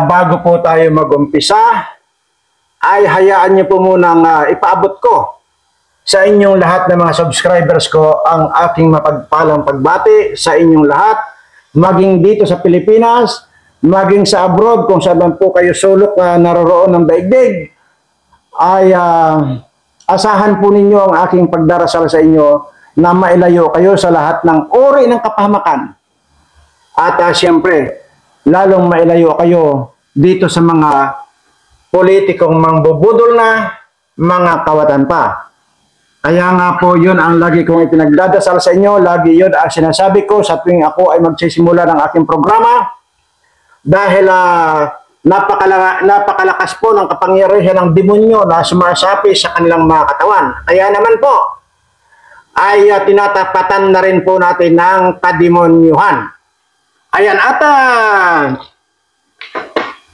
bago po tayo mag-umpisa, ay hayaan niyo po munang ipaabot ko sa inyong lahat ng mga subscribers ko ang aking mapagpalang pagbati sa inyong lahat, maging dito sa Pilipinas, maging sa abroad, kung saan man po kayo sulok na naroroon ng daigdig, ay asahan po ninyo ang aking pagdarasal sa inyo na mailayo kayo sa lahat ng uri ng kapahamakan. At siyempre, lalong mailayo kayo dito sa mga politikong mangbubudol na mga kawatan pa. Kaya nga po yun ang lagi kong ipinagdadasal sa inyo, lagi yun ang sinasabi ko sa tuwing ako ay magsisimula ng aking programa, dahil napakalakas po ng kapangyarihan ng demonyo na sumasapi sa kanilang mga katawan. Kaya naman po ay tinatapatan na rin po natin ng kademonyuhan. Ayan, at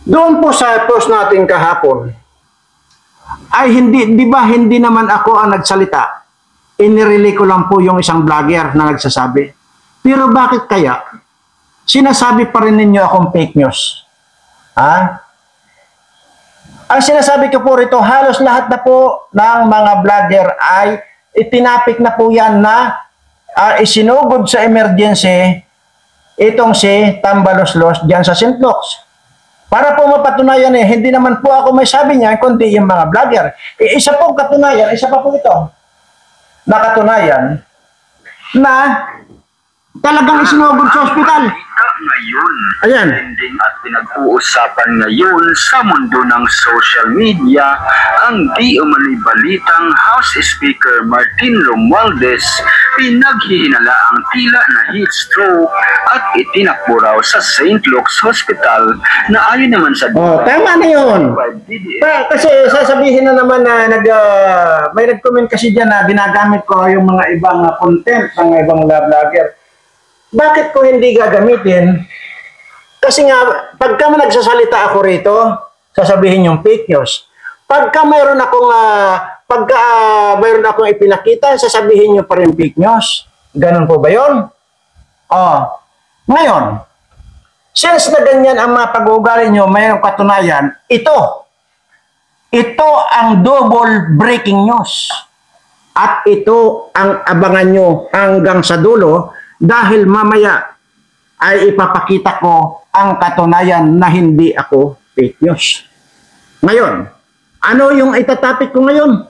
doon po sa post natin kahapon, ay di ba hindi naman ako ang nagsalita. Inirelay ko lang po yung isang vlogger na nagsasabi. Pero bakit kaya sinasabi pa rin ninyo akong fake news? Ang sinasabi ko po rito, halos lahat na po ng mga vlogger ay itinapik na po yan na isinugod sa emergency itong si Tambaloslos diyan sa St. Luke's. Para po mapatunayan hindi naman po ako may sabi niya, kundi yung mga vlogger. Isa po katunayan, isa pa po ito, nakatunayan na talagang isinugod sa ospital. Ngayon, ayan, trending at pinag-uusapan ngayon sa mundo ng social media ang di umano'y balitang House Speaker Martin Romualdez pinaghihinala ang tila na heat stroke at itinakbo raw sa St. Luke's Hospital na ayon naman sa tama na yun. Kasi sasabihin na naman na may nag-comment kasi dyan na ginagamit ko yung mga ibang content ng ibang vlogger. Bakit ko hindi gagamitin? Kasi nga, pagka nagsasalita ako rito, sasabihin yung fake news. Pagka mayroon akong ipinakita, sasabihin nyo pa rin fake news. Ganun po ba yun? Ngayon, since na ganyan ang mga pag-uugali nyo, mayroong katunayan, ito ang double breaking news. At ito ang abangan nyo hanggang sa dulo, dahil mamaya ay ipapakita ko ang katunayan na hindi ako fake news. Ngayon, ano yung itatapik ko ngayon?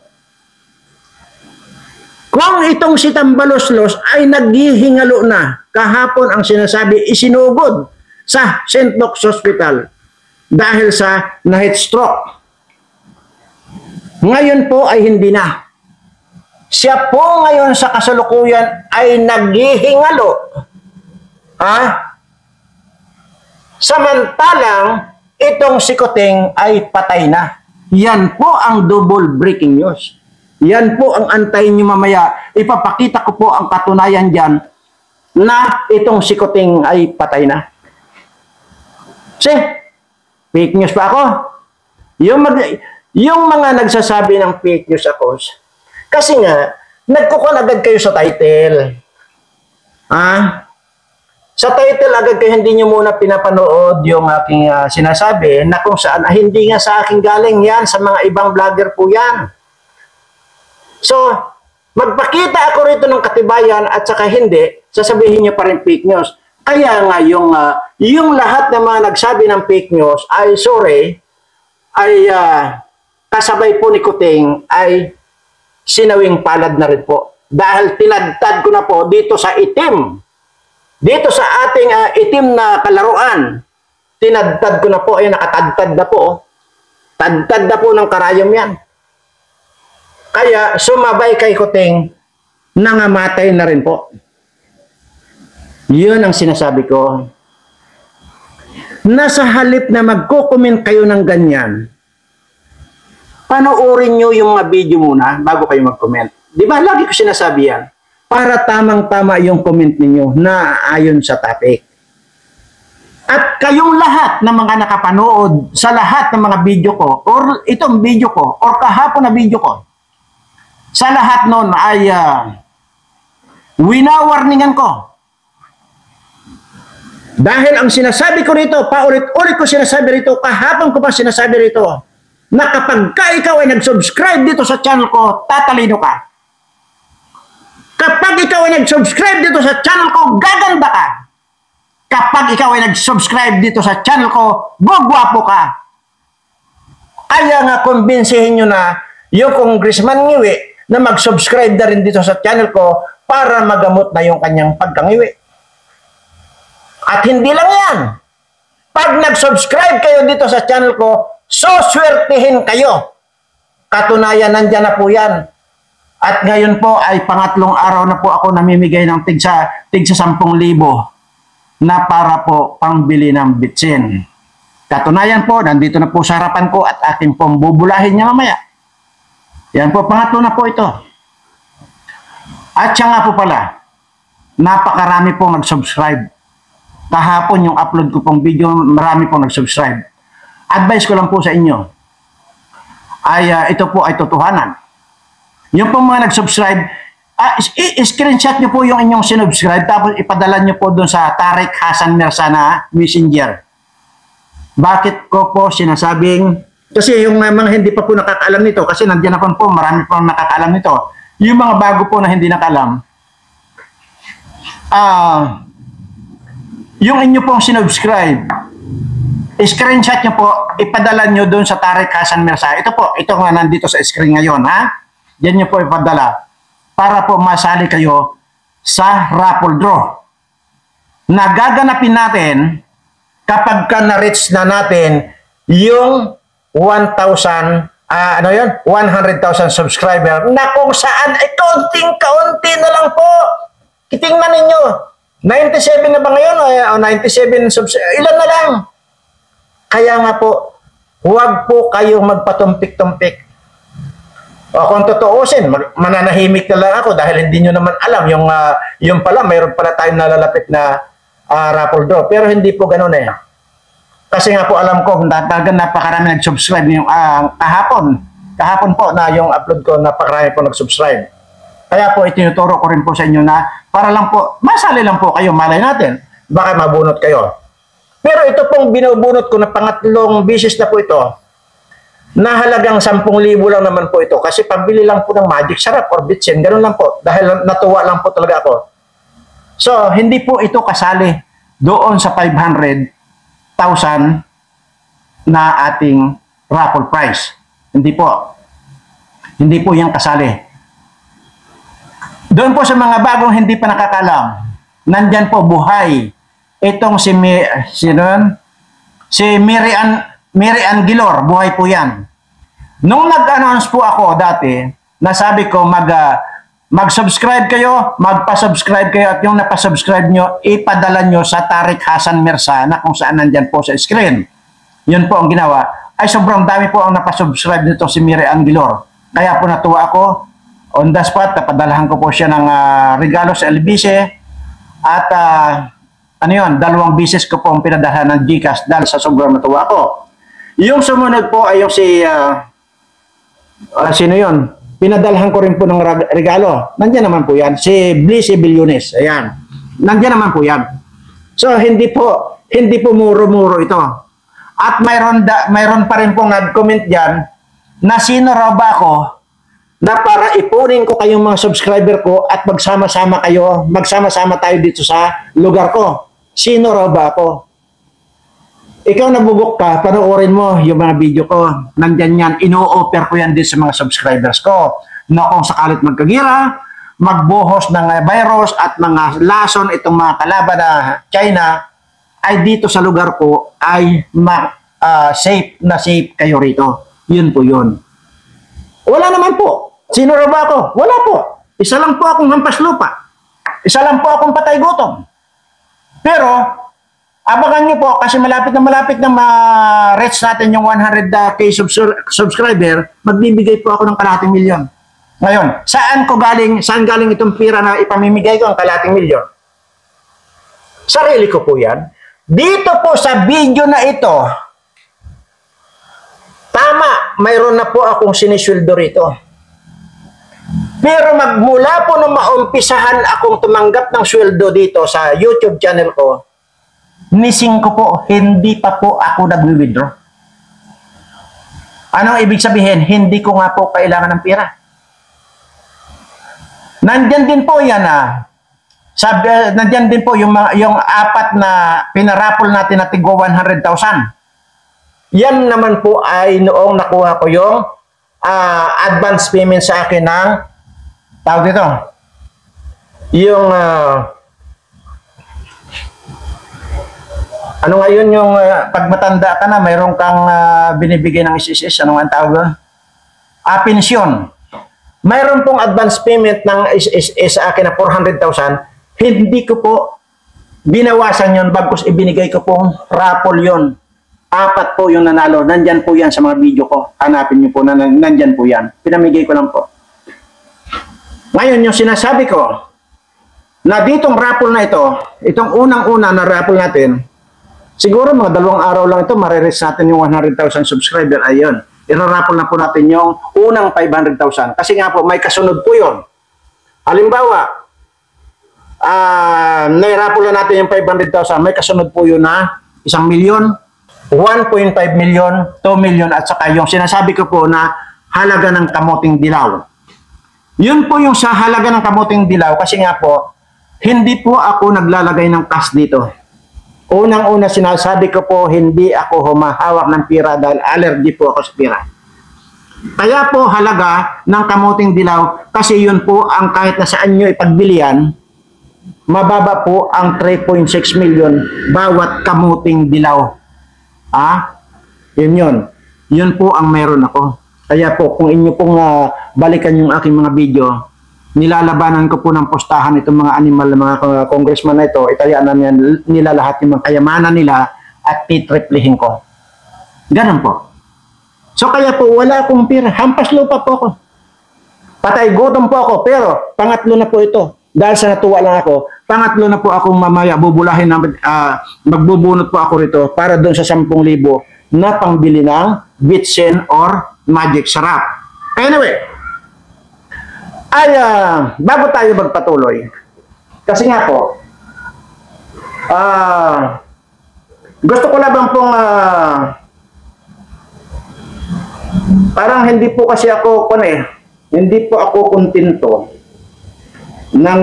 Kung itong si Tambaloslos ay naghihingalo na, kahapon ang sinasabi, isinugod sa St. Luke's Hospital dahil sa na-heat stroke. Ngayon po ay hindi na. Siya po ngayon sa kasalukuyan ay naghihingalo. Samantalang itong si Kuting ay patay na. Yan po ang double breaking news. Yan po ang antayin nyo mamaya. Ipapakita ko po ang katunayan dyan na itong si Kuting ay patay na. Fake news pa ako? Yung mga nagsasabi ng fake news ako, kasi nga, nagkukon agad kayo sa title. Sa title agad kayo, hindi nyo muna pinapanood yung aking sinasabi na kung saan, hindi nga sa aking galing yan, sa mga ibang vlogger po yan. So, magpakita ako rito ng katibayan at saka hindi, sasabihin nyo pa rin fake news. Kaya nga, yung lahat ng mga nagsabi ng fake news ay kasabay po ni Kuting ay sinawing palad na rin po. Dahil tinadtad ko na po dito sa itim. Dito sa ating itim na kalaruan. Tinadtad ko na po. Ayan, nakatadtad na po. Tadtad na po ng karayom yan. Kaya sumabay kay Kuting, nangamatay na rin po. Yun ang sinasabi ko. Nasa halip na magko-comment kayo ng ganyan, panoorin nyo yung mga video muna bago kayo mag-comment. Di ba? Lagi ko sinasabi yan. Para tamang-tama yung comment ninyo na ayon sa topic. At kayong lahat ng mga nakapanood sa lahat ng mga video ko, or itong video ko, or kahapon na video ko, sa lahat nun ay winawarningan ko Dahil ang sinasabi ko rito, paulit-ulit ko sinasabi rito, kahapon ko pa sinasabi rito, na kapag ikaw ay nag-subscribe dito sa channel ko, tatalino ka. Kapag ikaw ay nag-subscribe dito sa channel ko, gaganda ka. Kapag ikaw ay nag-subscribe dito sa channel ko, gugwapo ka. Kaya nga kumbinsihin nyo na yung Congressman Ngiwi na mag-subscribe na rin dito sa channel ko para magamot na yung kanyang pagkangiwi. At hindi lang yan. Pag nag-subscribe kayo dito sa channel ko, suswertihin kayo. Katunayan, nandyan na po yan. At ngayon po ay pangatlong araw na po ako namimigay ng tigsa 10,000 na para po pangbili ng bitsin. Katunayan po, nandito na po sa harapan ko at akin pong bubulahin niya mamaya. Yan po, pangatlo na po ito. At siya nga po pala, napakarami pong nag-subscribe. Kahapon yung upload ko pong video, marami pong nag-subscribe. Advice ko lang po sa inyo, ay ito po ay totohanan. Yung pong mga nag-subscribe, screenshot nyo po yung inyong sinubscribe, tapos ipadala nyo po doon sa Tarek Hasan Mirza na Messenger. Bakit ko po sinasabing, kasi yung mga hindi pa po nakakaalam nito, kasi nandiyan na po, marami po nakakaalam nito. Yung mga bago po na hindi nakaalam, yung inyo pong sinubscribe, screenshot nyo po, ipadala nyo doon sa Tarek Hasan Mirza. Ito po, ito nga nandito sa screen ngayon, ha? Yan nyo po ipadala para po masali kayo sa raffle draw. Nagaganapin natin kapag ka na-reach na natin yung 1,000, 100,000 subscriber na kung saan ay kaunting-kaunti na lang po. Kitingnan ninyo, 97 na ba ngayon? 97 subscriber, ilan na lang? Kaya nga po, huwag po kayong magpatumpik-tumpik. O kung totoosin, mananahimik na lang ako dahil hindi nyo naman alam yung pala, mayroon pala tayong nalalapit na raffle draw. Pero hindi po ganun eh. Kasi nga po alam ko, napakarami nag-subscribe yung kahapon po na yung upload ko, napakarami po nag-subscribe. Kaya po itinuturo ko rin po sa inyo na para lang po, masali lang po kayo, malay natin, baka mabunot kayo. Pero ito pong binubunot ko na pangatlong bisis na po ito, na halagang 10,000 lang naman po ito. Kasi pambili lang po ng magic sarap or bitsin, ganun lang po. Dahil natuwa lang po talaga ako. So, hindi po ito kasali doon sa 500,000 na ating raffle prize. Hindi po. Hindi po yan kasali. Doon po sa mga bagong hindi pa nakakalam, nandyan po buhay. Itong si Mary Ann Gilor, buhay po yan. Nung nag-announce po ako dati, nasabi ko mag-subscribe kayo, magpa-subscribe kayo at yung napasubscribe nyo, ipadala nyo sa Tarek Hasan Mirza na kung saan nandyan po sa screen. Yun po ang ginawa. Ay sobrang dami po ang napasubscribe nito si Mary Ann Gilor. Kaya po natuwa ako. On the spot, napadalahan ko po siya ng regalo sa LBC. At 2 bisis ko po ang pinadalahan ng GCash dahil sa sobrang natuwa ako. Yung sumunod po ay yung sino yun? Pinadalhan ko rin po ng regalo. Nandiyan naman po yan. Si Blissy Bilyones. Ayan. Nandiyan naman po yan. So, hindi po muro-muro ito. At mayroon pa rin po nag-comment dyan na sino raw ba ako na para ipunin ko kayong mga subscriber ko at magsama-sama tayo dito sa lugar ko. Sino raw ba ako? Ikaw nabugok ka, panoorin mo yung mga video ko. Nandyan yan, ino-offer ko yan din sa mga subscribers ko. Na kung sakalit magkagira, magbuhos ng virus at mga lason itong mga kalaban na China, ay dito sa lugar ko ay safe na safe kayo rito. Yun po yun. Wala naman po. Sino raw ba ako? Wala po. Isa lang po akong hampas lupa. Isa lang po akong patay gutom. Pero, abangan nyo po, kasi malapit na ma-reach natin yung 100k subscriber, magbibigay po ako ng 250,000. Ngayon, saan galing itong pira na ipamimigay ko ang 250,000? Sarili ko po yan. Dito po sa video na ito, tama, mayroon na po akong sinisweldo rito. Pero magmula po nung maumpisahan akong tumanggap ng sweldo dito sa YouTube channel ko, Nising ko po, hindi pa po ako nag-withdraw. Anong ibig sabihin? Hindi ko nga po kailangan ng pera. Nandyan din po yan nandyan din po yung apat na pinarapol natin na tigwa 100,000. Yan naman po ay noong nakuha ko yung advance payment sa akin ng tawag dito. Yung ano nga yun yung pag matanda ka na, mayroon kang binibigay ng SSS, ano nga ang tawag doon? Pensyon. Mayroon pong advance payment ng SSS sa akin na 400,000, hindi ko po binawasan yun, bagkus ibinigay ko pong raffle yun. Apat po yung nanalo, nandyan po yan sa mga video ko. Hanapin niyo po na nandyan po yan. Pinamigay ko lang po. Ngayon, yung sinasabi ko, na ditong raffle na ito, itong unang-una na raffle natin, siguro mga 2 araw lang ito, marireach natin yung 100,000 subscriber. Ayun. Irarapol na po natin yung unang 500,000. Kasi nga po, may kasunod po yun. Halimbawa, nairapol na natin yung 500,000. May kasunod po yun na 1 million, 1.5 million, 2 million, at saka yung sinasabi ko po na halaga ng kamuting dilaw. Yun po yung sa halaga ng kamuting dilaw kasi nga po, hindi po ako naglalagay ng cash dito. Unang-una sinasabi ko po, hindi ako humahawak ng pira dahil allergy po ako sa pira. Kaya po halaga ng kamuting dilaw kasi yun po ang kahit na saan nyo ipagbilian, mababa po ang 3.6 million bawat kamuting dilaw. Yun. Yun po ang meron ako. Kaya po kung inyo pong balikan yung aking mga video, nilalabanan ko po ng postahan itong mga animal, mga congressman na ito, itayaan nila lahat yung mga kayamanan nila at titriplihin ko. Ganun po. So kaya po wala akong pera, hampas lupa po ako. Patay gutom po ako, pero pangatlo na po ito. Dahil sa natuwa lang ako, pangatlo na po akong mamaya bubulahin na magbubunot po ako rito para doon sa 10,000 na pangbili ng Bitsen or Magic Sarap. Anyway, bago tayo magpatuloy, kasi nga po, gusto ko lang pong parang hindi po kasi ako hindi po ako kontento ng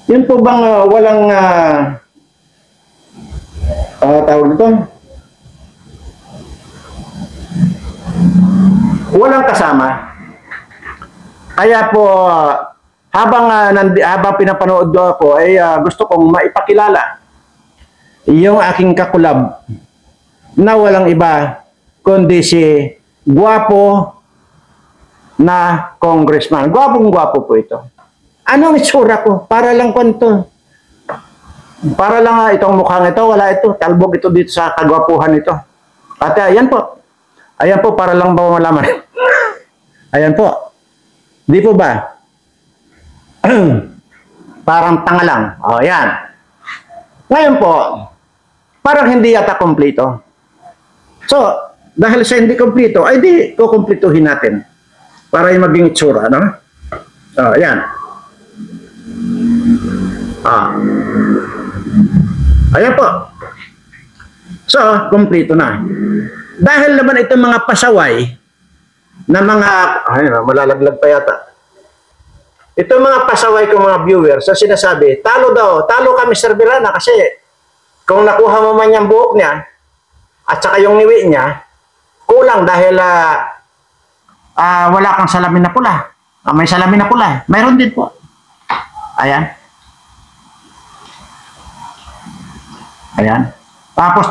yun po bang walang tawag dito, walang kasama. Kaya po habang pinapanood ako ay gusto kong maipakilala yung aking kakulab na walang iba kundi si gwapo na congressman. Gwapong-gwapo po ito. Anong itsura ko? Para lang kwento. Para lang itong mukhang ito, wala ito. Talbog ito dito sa kagwapuhan ito. At ayan po. Ayan po, para lang ba malaman? Ayan po. Di po ba? Parang tanga lang. O, yan. Ngayon po, parang hindi yata kompleto. So, dahil sa hindi kompleto, ay di kukumplituhin natin. Para yung maging itsura, no? O, yan. Ayan po. So, kompleto na. Dahil naman itong mga pasaway na mga, malalaglag pa yata. Itong mga pasaway kong mga viewers sa sinasabi, talo daw, talo ka Mr. Birana kasi kung nakuha mo man yung buhok niya at saka yung niwi niya, kulang dahil wala kang salamin na pula. May salamin na pula. Mayroon din po. Ayan. Ayan. Tapos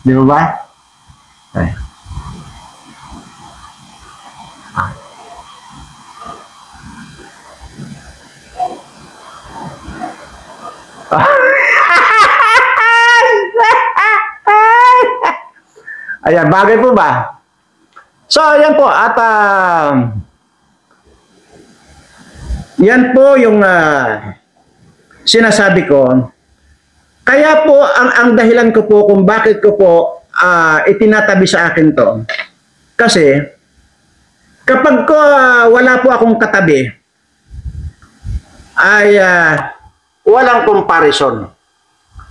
di ba ba? Okay. Ayan, bagay po ba? So, ayan po. At yan po yung sinasabi ko. Kaya po, ang dahilan ko po kung bakit ko po itinatabi sa akin to. Kasi, Kapag ko wala po akong katabi, ay walang comparison.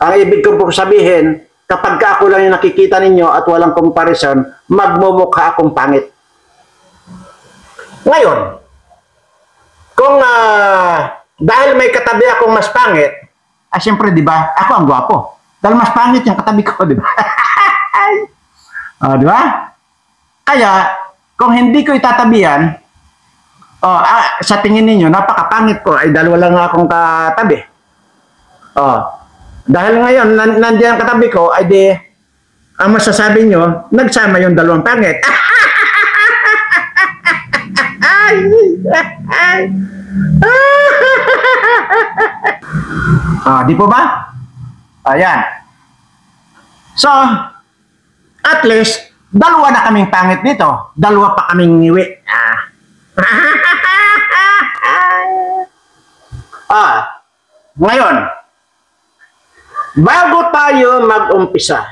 Ang ibig ko po sabihin, kapag ako lang yung nakikita ninyo at walang comparison, magmumukha akong pangit. Ngayon, kung dahil may katabi akong mas pangit, siyempre, di ba, ako ang gwapo. Dahil mas pangit yung katabi ko, di ba? Di ba? Kaya, kung hindi ko itatabihan, sa tingin ninyo, napakapangit ko, ay dahil wala nga akong katabi. Dahil ngayon, nandiyan ang katabi ko, ay di, ang masasabi nyo, nagsama yung dalawang pangit. Di po ba? Ayan. So, at least, dalawa na kaming pangit dito. Dalawa pa kaming ngiwi. Ngayon, bago tayo mag-umpisa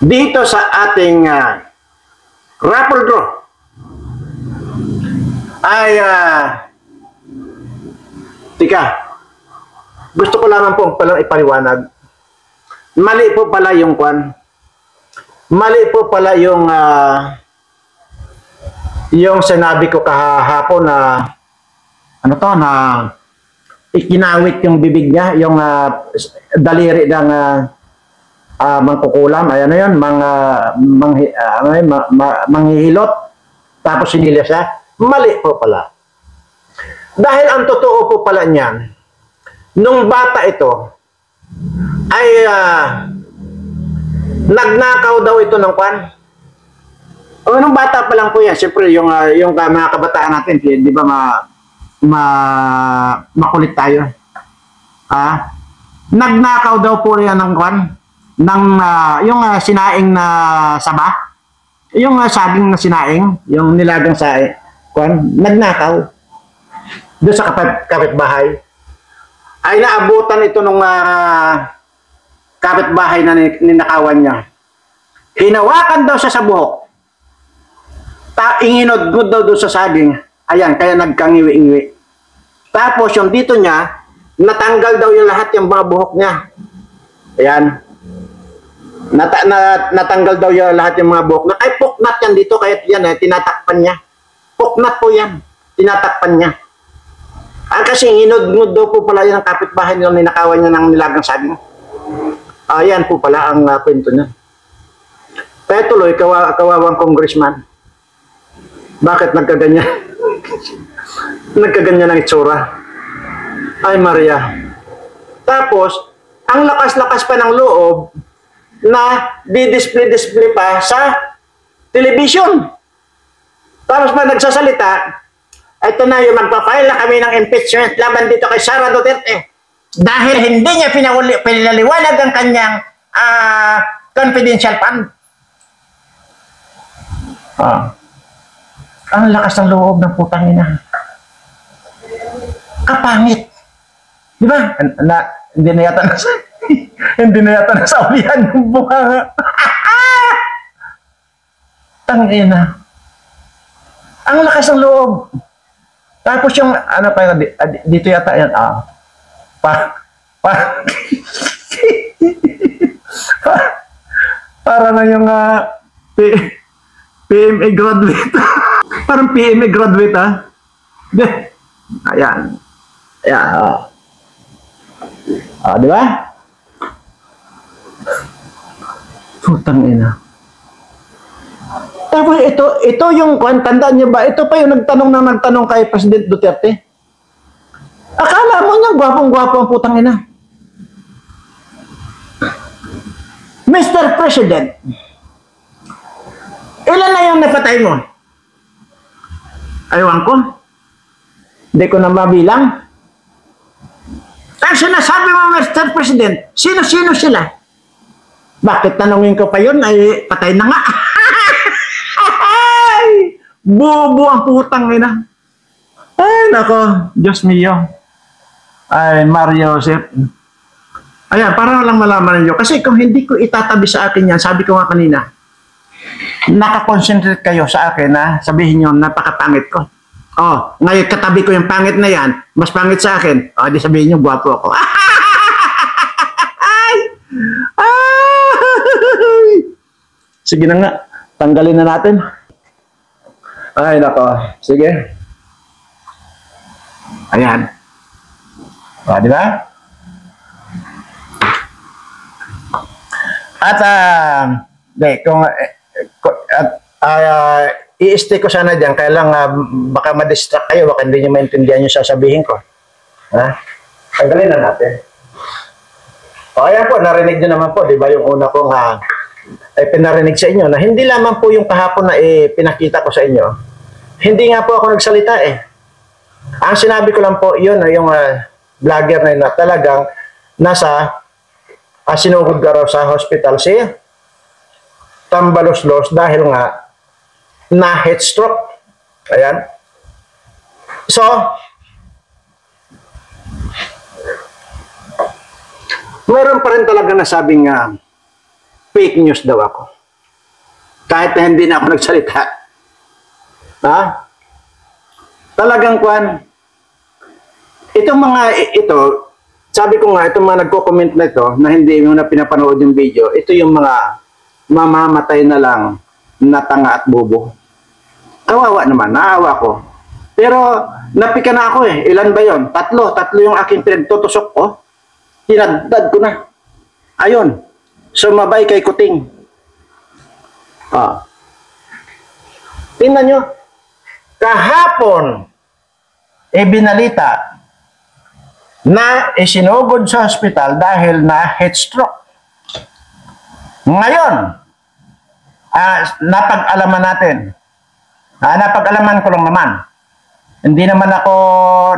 dito sa ating raffle draw, ay gusto ko lamang po palang ipaliwanag. Mali po pala yung mali po pala yung sinabi ko kahapon na na ikinawit yung bibig niya, yung daliri ng mangkukulam, ayan na yun, manghihilot, tapos sinilya siya. Mali po pala. Dahil ang totoo po pala niyan, nung bata ito, ay nagnakaw daw ito ng nung bata pa lang po yan, siyempre yung mga kabataan natin, di ba makulit tayo. Nagnakaw daw po yan ng yung sinaing na saba, yung saging na sinaing, yung nilagang saing, nagnakaw doon sa kapitbahay. Ay naabutan ito nung kapitbahay na ninakawan niya. Hinawakan daw siya sa buhok. Inginod-ngod daw doon sa saging. Ayan, kaya nagkangiwi-ngiwi. Tapos yung dito niya, natanggal daw yung lahat yung mga buhok niya. Ayan. Natanggal daw yung lahat yung mga buhok. Ay, puknat yan dito, kaya yan, tinatakpan niya. Puknat po yan. Tinatakpan niya. Kasi inod-ngod daw po pala yung kapitbahay nilang ninakawan niya ng nilagang saging. Ayan po pala ang kwento niya. Kaya tuloy, kawawang congressman. Bakit nagkaganyan? Nagkaganyan ang itsura. Ay Maria. Tapos, ang lakas-lakas pa ng loob na di-display pa sa television. Tapos pa nagsasalita, ito na yung magpa-file na kami ng impeachment laban dito kay Sara Duterte. Dahil hindi niya pinaliwanag ang kanyang confidential fund. Ang lakas ng loob ng putang ina. Kapangit. Di ba? Hindi na yata hindi na yata nasa ulihan ng bunga. Tangina. Ang lakas ng loob. Tapos yung, dito yata yan, para na yung PMA graduate. Parang PMA graduate, Ayan. Ayan, di ba? Putang ina. Tapos ito yung tandaan niyo ba? Ito pa yung nagtanong kay President Duterte. Akala mo niya gwapong-gwapo ang putang ina. Mr. President, ilan na yung napatay mo? Aywan ko. Hindi ko na mabilang. Ang sinasabi mo, Mr. President, sino-sino sila? Bakit tanongin ko pa yun? Ay, patay na nga. Bobo ang putang ina. Ay, nako. Diyos mio. Ay, Mario Joseph. Ayan, para lang malaman niyo. Kasi kung hindi ko itatabi sa akin yan, sabi ko nga kanina, nakakonsentrate kayo sa akin na sabihin nyo, napakapangit ko. Oh, ngayon katabi ko yung pangit na yan, mas pangit sa akin. Oh, di sabihin nyo, gwapo ako. Sige na nga, tanggalin na natin. Ay, nako. Sige. Ayan. O, di ba? At, i-stay ko sana dyan, kaya lang baka ma-distract kayo, baka hindi nyo maintindihan yung sasabihin ko. Ha? Tanggalin na natin. O, ayan po, narinig nyo naman po, di ba, yung una kong ay pinarinig sa inyo, na hindi lamang po yung kahapon na pinakita ko sa inyo, hindi nga po ako nagsalita eh. Ang sinabi ko lang po, yun, yung vlogger na yun, na talagang nasa sinugod ka raw sa hospital si Tambaluslos dahil nga na heat stroke. Ayan. So, meron pa rin talaga nasabing fake news daw ako. Kahit na hindi na ako nagsalita. Ha? Talagang kwan. Itong mga ito, sabi ko nga, itong mga nagko-comment na ito, na hindi mo na pinapanood yung video, ito yung mga mamamatay na lang na tanga at bobo. Kawawa naman, naawa ko. Pero, napika na ako eh. Ilan ba yon? Tatlo yung aking pinagtutusok ko. Tinagdad ko na. Ayun. Sumabay kay Kuting. Tingnan nyo. Kahapon, binalita na isinugod sa hospital dahil na heat stroke. Ngayon, napag-alaman natin. Napag-alaman ko lang naman. Hindi naman ako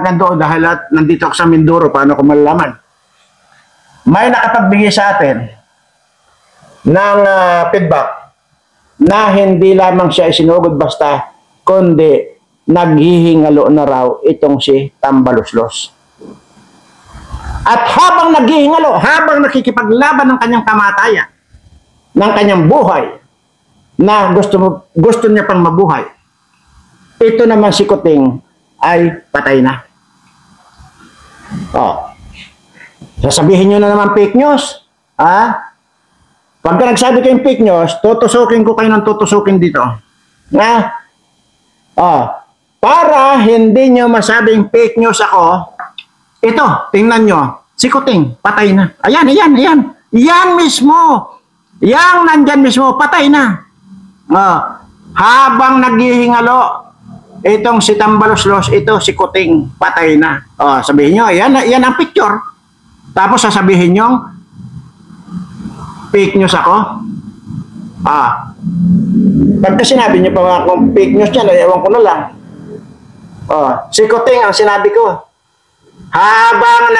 nandoon dahil nandito ako sa Mindoro. Paano ko malalaman? May nakapagbigay sa atin ng feedback na hindi lamang siya isinugod basta, kundi naghihingalo na raw itong si Tambaluslos. At habang naghihingalo, habang nakikipaglaban ng kanyang kamatayan, ng kanyang buhay, na gusto niya pang mabuhay, ito naman si Kuting ay patay na. Sasabihin nyo na naman fake news. Pagka nagsabi kayong fake news, tutusukin ko kayo ng tutusukin dito. Para hindi nyo masabing fake news ako, ito, tingnan nyo, si Kuting, patay na. Ayan. Yan mismo. Yang nandyan mismo, patay na. Habang naghihingalo, itong si Tambaluslos, ito si Kuting, patay na. Sabihin nyo, yan ang picture. Tapos sasabihin nyo, fake news ako. Pagka sinabi nyo pa kung fake news yan, ewan ko na lang. Si Kuting ang sinabi ko. Habang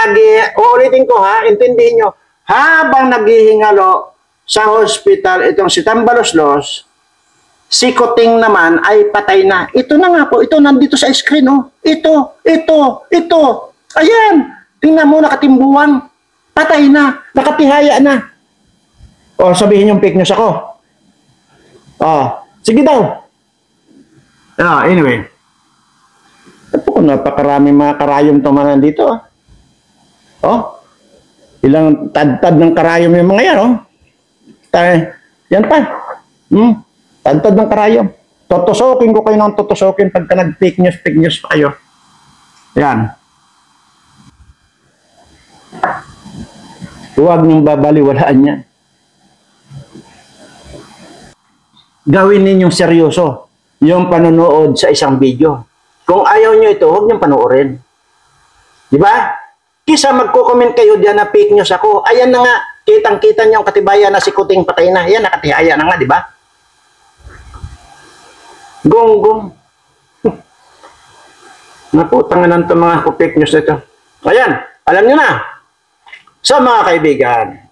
uulitin ko intindihin nyo, habang naghihingalo sa hospital itong si Tambaluslos, si Kuting naman ay patay na. Ito na nga po, ito nandito sa screen, Ito. Ayan, tingnan mo, nakatimbuhan. Patay na, nakatihaya na. Sabihin yung fake news ako. Sige daw. Anyway. Napakarami mga karayom ito man nandito. Ilang tad-tad ng karayom yung mga yan. Yan pa. Tad-tad ng karayom. Tutusukin ko kayo ng tutusukin pagka nag-fake news pa kayo. Yan. Huwag niyong babaliwalaan yan. Gawin ninyong seryoso yung panonood sa isang video. Kung ayaw nyo ito, huwag niyong panoorin. Diba? Kisa magko-comment kayo diyan na fake news ako. Ayan na nga, kitang-kita niyo ang katibayan na si Kuting patay na. Ayan, nakatihaya na nga, diba? Gong. Naputangan ng ito mga fake news na ito. Ayan, alam nyo na. So mga kaibigan,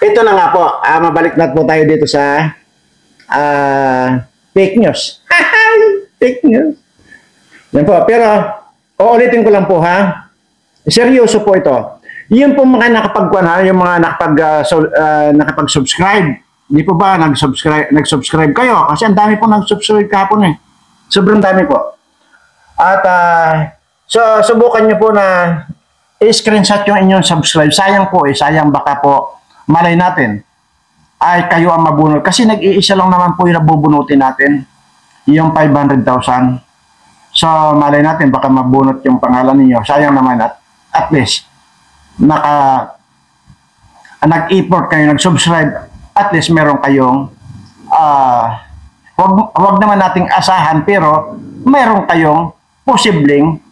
ito na nga po, mabalik na po tayo dito sa fake news. Fake news. Yan po, pero uulitin ko lang po seryoso po ito. Yung po mga nakapag-subscribe Hindi po ba nag-subscribe kayo? Kasi ang dami po nag-subscribe kahapon eh. Sobrang dami po. At so subukan nyo po na i-screenshot yung inyong subscribe. Sayang po eh, sayang baka po malay natin ay kayo ang mabunot. Kasi nag-iisa lang naman po yung nabubunutin natin, yung 500,000. So malay natin baka mabunot yung pangalan niyo. Sayang naman at least nag-effort kayo, nag-subscribe, at least meron kayong wag naman nating asahan pero meron kayong posibleng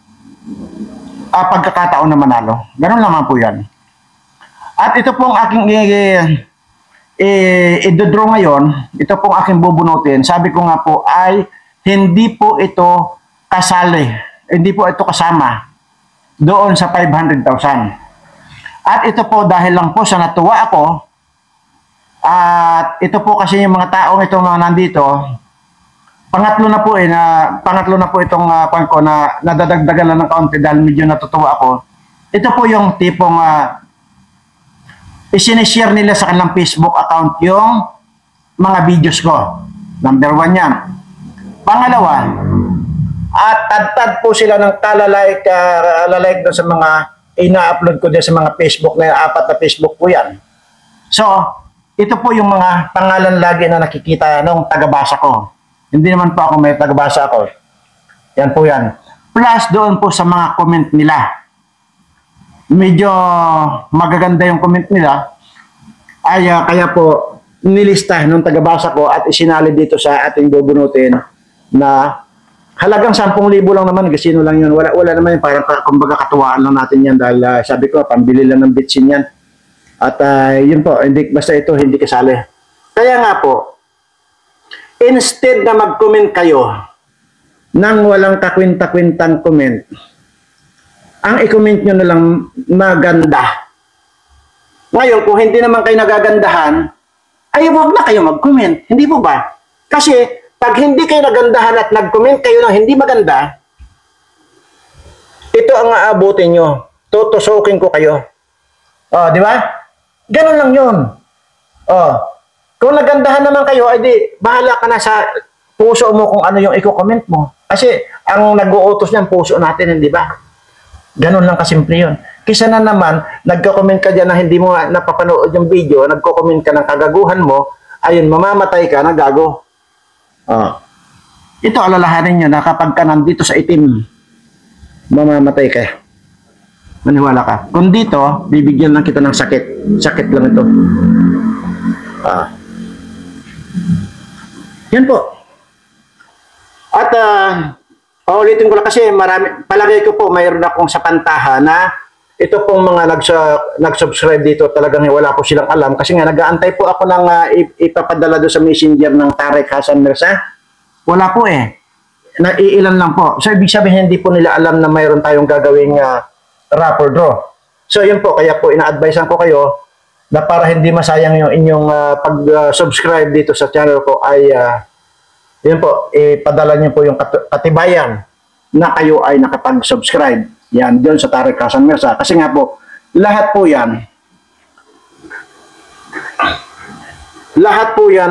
pagkakataon na manalo. Ganun naman po yan. At ito pong aking i-draw ngayon, ito pong aking bubunutin. Sabi ko nga po ay hindi po ito kasali, hindi po ito kasama doon sa 500,000. At ito po dahil lang po sa natuwa ako, at ito po kasi yung mga taong itong mga nandito, pangatlo na po itong pang ko na nadadagdagan lang ng kaunti dahil medyo natutuwa ako. Ito po yung tipong isinishare nila sa kanilang Facebook account yung mga videos ko. Number 1 yan. Pangalawa, at tad po sila ng kalalike doon sa mga ina-upload ko din sa mga Facebook na 4 na Facebook po yan. So, ito po yung mga pangalan lagi na nakikita nung tagabasa ko. Hindi naman po ako may tagabasa ako. Yan po yan. Plus doon po sa mga comment nila. Medyo magaganda yung comment nila. Ay kaya po nilista nung tagabasa ko at isinali dito sa ating bubunutin na halagang 10,000 lang naman, kasino lang yun. Wala naman yun, parang kumbaga katuwaan lang natin yan dahil sabi ko, pambili lang ng bitsin yan. At yun po, basta ito, hindi kasali. Kaya nga po, instead na mag-comment kayo nang walang kakwinta-kwintang comment, ang i-comment nyo na lang maganda. Ngayon, kung hindi naman kayo nagagandahan, ay huwag na kayo mag-comment. Hindi po ba? Kasi, pag hindi kayo nagandahan at nag-comment kayo ng hindi maganda, ito ang aabutin nyo. Tutusukin ko kayo. Oh, di ba? Ganun lang yun. Oh. Kung nagandahan naman kayo, ay di, bahala ka na sa puso mo kung ano yung i-comment mo. Kasi, ang nag-uutos niyan, puso natin, hindi ba? Ganun lang kasimple yun. Kisa na naman, nagko-comment ka dyan na hindi mo napapanood yung video, nagko-comment ka ng kagaguhan mo, ayun, mamamatay ka na gago. Oh. Ito alalahanin nyo na kapag ka nandito sa itim, mamamatay ka. Maniwala ka. Kung dito, bibigyan lang kita ng sakit. Sakit lang ito. Yan po. At ulitin ko lang kasi palagay ko po mayroon akong sa pantaha na ito pong mga nag-subscribe dito talagang wala po silang alam kasi nga nag-aantay po ako ng ipapadala doon sa messenger ng Tarek Hassan Mirza. Wala po eh. Naiilan lang po. So ibig sabihin hindi po nila alam na mayroon tayong gagawing raffle draw. So yun po, kaya po ina-advisean ko kayo na para hindi masayang yung inyong pag-subscribe dito sa channel ko ay yun po, ipadala niyo po yung katibayan na kayo ay nakapag-subscribe. Yan, doon sa Tarek Hassan Mirza. Kasi nga po, lahat po yan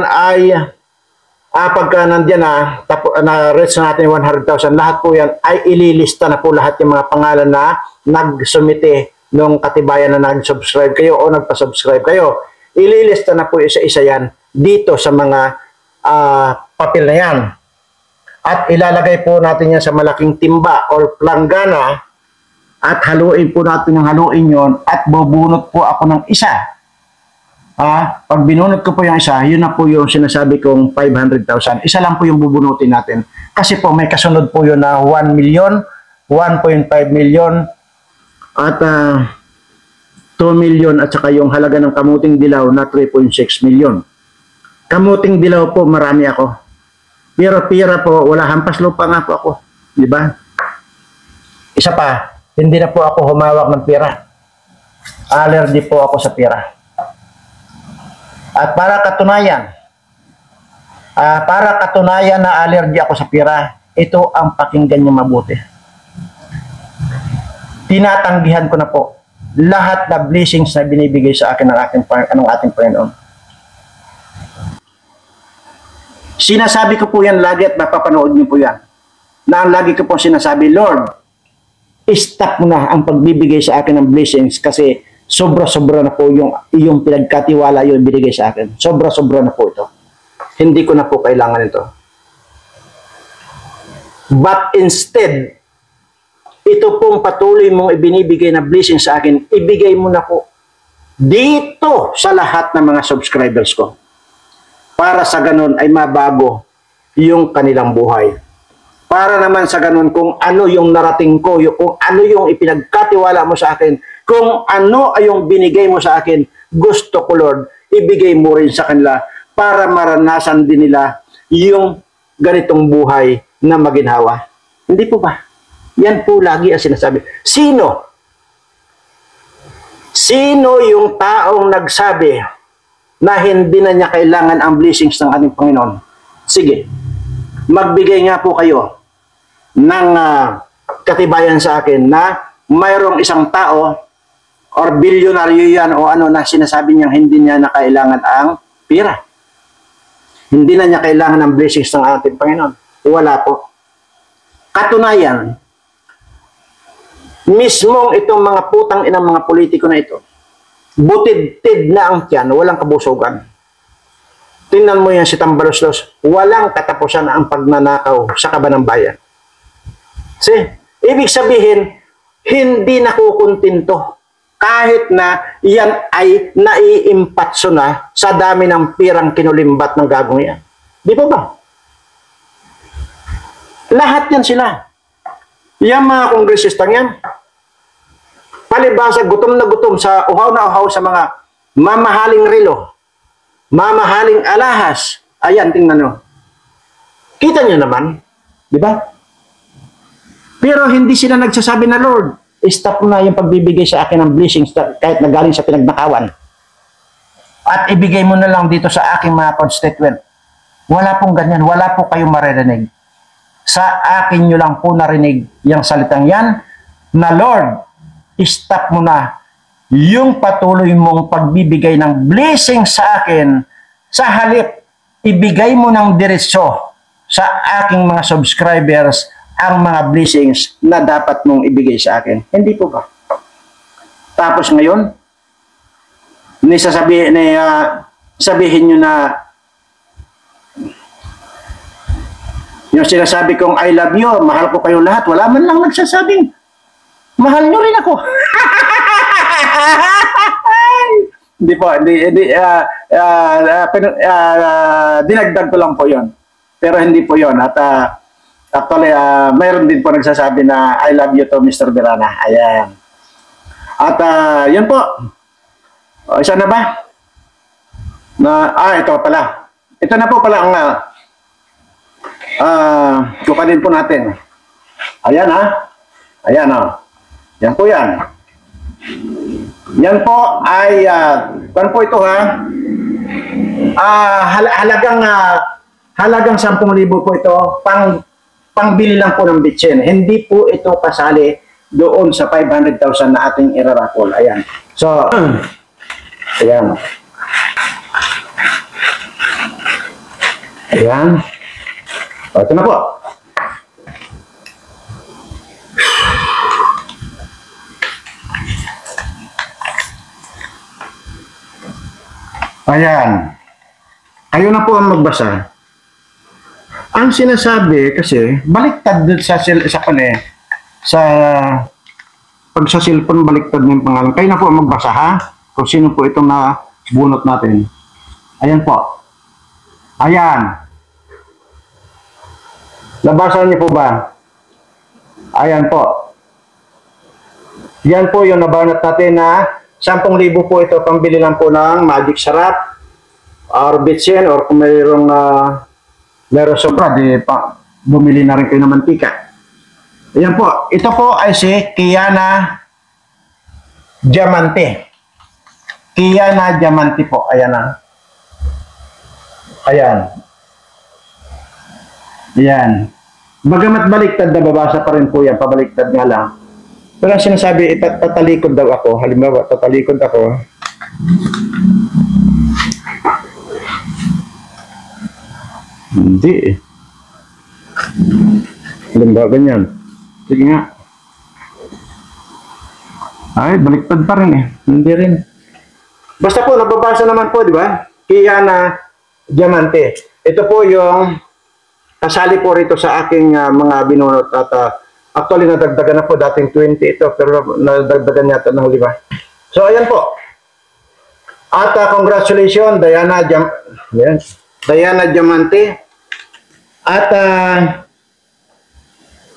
ay pagka nandiyan na-reach natin 100,000, lahat po yan ay ililista na po lahat yung mga pangalan na nagsumite nung katibayan na nag-subscribe kayo o nagpa-subscribe kayo. Ililista na po isa-isa yan dito sa mga papel na yan. At ilalagay po natin yan sa malaking timba or planggana at haluin po natin yung haluin yon at bubunot po ako ng isa. Pag binunot ko po yung isa, yun na po yung sinasabi kong 500,000. Isa lang po yung bubunutin natin. Kasi po may kasunod po yun na 1 million, 1.5 million, at 2 million at saka yung halaga ng kamuting dilaw na 3.6 million. Kamuting dilaw po, marami ako. Pero pira po, wala, hampas lupa nga po ako. Di ba? Isa pa, hindi na po ako humawak ng pira. Allergy po ako sa pira. At para katunayan na allergy ako sa pira, ito ang pakinggan niyo mabuti. Tinatanggihan ko na po. lahat na blessings na binibigay sa akin ng ating Panginoon. Sinasabi ko po yan lagi at mapapanood niyo po yan. Na ang lagi ko po sinasabi, Lord, stop mo na ang pagbibigay sa akin ng blessings kasi sobra-sobra na po yung pinagkatiwala yung binigay sa akin. Sobra-sobra na po ito. Hindi ko na po kailangan ito. But instead, ito pong patuloy mong ibinibigay na blessing sa akin, ibigay mo na po dito sa lahat ng mga subscribers ko. Para sa ganun ay mabago yung kanilang buhay. Para naman sa ganun kung ano yung narating ko, kung ano yung ipinagkatiwala mo sa akin, kung ano ay yung binigay mo sa akin, gusto ko Lord, ibigay mo rin sa kanila para maranasan din nila yung ganitong buhay na maginhawa. Hindi po ba? Yan po lagi ang sinasabi. Sino? Sino yung taong nagsabi na hindi na niya kailangan ang blessings ng ating Panginoon? Sige, magbigay nga po kayo ng katibayan sa akin na mayroong isang tao or bilyonaryo yan o ano na sinasabi niyang hindi niya na kailangan ang pera. Hindi na niya kailangan ng blessings ng ating Panginoon. Wala po. Katunayan, mismong itong mga putang inang mga politiko na ito, butid-tid na ang tiyan, walang kabusugan. Tingnan mo yan si Tambaloslos, walang katapusan ang pagnanakaw sa kaban ng bayan. Ibig sabihin, hindi nakukuntinto kahit na yan ay naiimpatso na sa dami ng pirang kinulimbat ng gagong yan. Di ba ba? Lahat yan sila. Yung mga kongresistang yan, palibasa gutom na gutom sa uhaw na uhaw sa mga mamahaling relo, mamahaling alahas. Ayan, tingnan nyo. Kita nyo naman, di ba? Pero hindi sila nagsasabi na, Lord, stop na yung pagbibigay sa akin ng blessings kahit nagaling sa pinagnakawan. At ibigay mo na lang dito sa aking mga constituent. Wala pong ganyan. Wala po kayong maririnig. Sa akin nyo lang po narinig yung salitang yan na, Lord, stop mo na yung patuloy mong pagbibigay ng blessing sa akin. Sa halip, ibigay mo ng diretso sa aking mga subscribers ang mga blessings na dapat mong ibigay sa akin. Hindi po ba? Tapos ngayon, sabihin nyo na yung sinasabi kong I love you, mahal ko kayo lahat, wala man lang nagsasabing mahal nyo rin ako. Hindi po, dinagdag ko lang po yon. Pero hindi po yon. At actually, mayroon din po nagsasabi na I love you to Mr. Berana. Ayan. At yun po. Isa na ba? Ito pala. Ito na po pala ang kukanin po natin. Ayan Ayan Yan po yan. Yan po ay kan po ito halagang 10,000 po ito pangbili lang po ng bitsin. Hindi po ito kasali doon sa 500,000 na ating irarapol. Ayan. So, ayan. Ayan. Ito na po. Ayan. Kayo na po ang magbasa. Ang sinasabi kasi, baliktad sa pag sa cellphone, baliktad ng pangalan. Kayo na po ang magbasa, ha? Kung sino po itong nabunot natin. Ayan po. Ayan. Nabasahan niyo po ba? Ayan po. Yan po yung nabanat natin na 10,000 po ito, pambili lang po ng magic sarap or bitsin or kung mayroong sobra, bumili na rin kayo ng mantika. Ayan po. Ito po ay si Kiana Diamante. Kiana Diamante po. Ayan Ayan. Ayan. Bagamat baliktad, nababasa pa rin po yan. Pabaliktad nga lang. Pero ang sinasabi, tatalikod daw ako. Halimbawa, tatalikod ako. Hindi eh. Alam ba ganyan? Sige nga. Ay, baliktad pa rin eh. Hindi rin. Basta po, nababasa naman po, di ba? Kiana Diamante. Ito po yung kasali po rito sa aking mga binunot at actually nadagdagan na po, dating 20 ito, pero nadagdagan yata ng huli ba? So, ayan po. At congratulations, Diana Diamante. At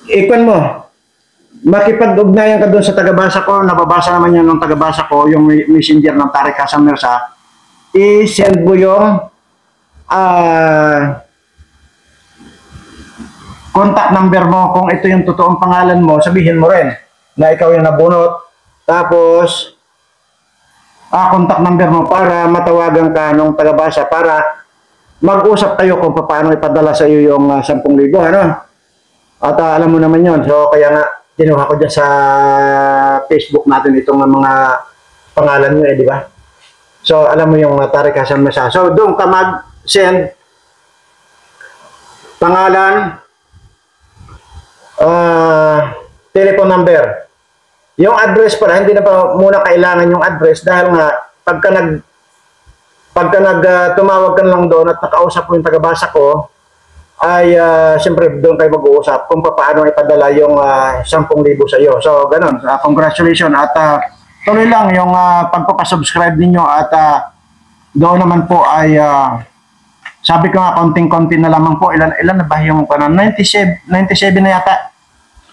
ikon mo, makipag-ugnayan ka doon sa tagabasa ko, nababasa naman yan ng tagabasa ko, yung messenger ng Tareq Hassan Mirza, i-send mo yung contact number mo. Kung ito yung totoong pangalan mo, sabihin mo rin na ikaw yung nabunot. Tapos, contact number mo para matawagan ka ng tagabasa para mag-usap kayo kung paano ipadala sa iyo yung 10,000, ano? At alam mo naman yon. So, kaya nga, kinuha ko dyan sa Facebook natin itong mga pangalan nyo, di ba? So, alam mo yung Tareq Hassan Mirza. So, doon ka mag-send pangalan, telephone number. Yung address pala, hindi na pa muna kailangan yung address dahil nga, pagka tumawag ka lang doon at nakausap mo yung tagabasa ko, ay siyempre doon kayo mag-uusap kung paano ipadala yung 10,000 sa iyo. So, ganun. Congratulations. At tuloy lang yung pagpapasubscribe ninyo at doon naman po ay sabi ko nga, konting-konti na lamang po. Ilan na ba yung 97 na yata?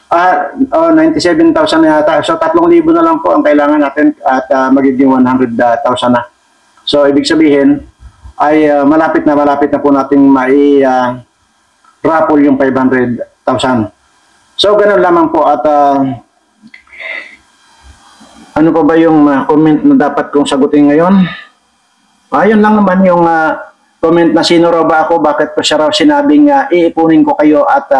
97,000 na yata. So, 3,000 na lang po ang kailangan natin at magiging 100,000 na. So, ibig sabihin ay malapit na po natin raffle yung 500,000. So, ganun lamang po. At ano pa ba yung comment na dapat kong sagutin ngayon? Ayun lang naman yung comment na sino raw ba ako, bakit ko siya raw sinabing iipunin ko kayo at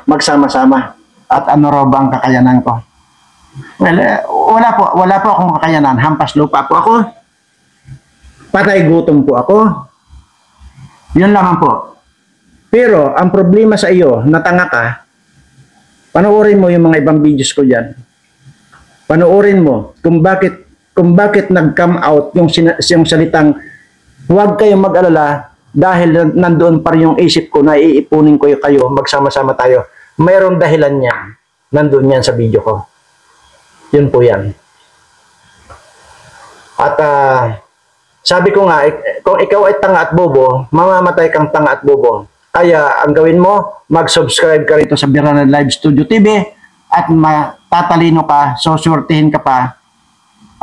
magsama-sama. At ano raw ba ang kakayanan ko? Well, wala po akong kakayanan. Hampas lupa po ako. Patay gutom po ako. Yun lamang po. Pero, ang problema sa iyo, natanga ka, panoorin mo yung mga ibang videos ko dyan. Panoorin mo kung bakit nag-come out yung salitang huwag kayong mag-alala dahil nandoon pa rin yung isip ko na iipunin ko kayo, magsama-sama tayo. Mayroong dahilan niya. Nandoon yan sa video ko. Yun po yan. At sabi ko nga, kung ikaw ay tanga at bobo, mamamatay kang tanga at bobo. Kaya ang gawin mo, mag-subscribe ka rito sa Biranad Live Studio TV at matatalino ka, so surtihin ka pa.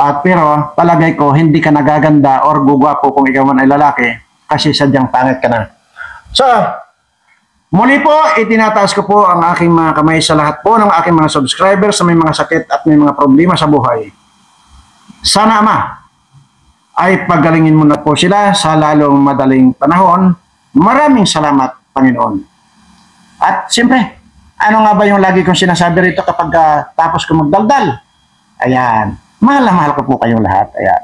At pero palagay ko, hindi ka nagaganda or gugwapo kung ikaw man ay lalaki kasi sadyang pangit ka na. So, muli po, itinataas ko po ang aking mga kamay sa lahat po ng aking mga subscribers sa may mga sakit at may mga problema sa buhay. Sana Ama, ay pagalingin mo na po sila sa lalong madaling panahon. Maraming salamat, Panginoon. At siyempre, ano nga ba yung lagi kong sinasabi rito kapag tapos ko magdaldal? Ayan, mahal na mahal ko po kayong lahat. Ayan.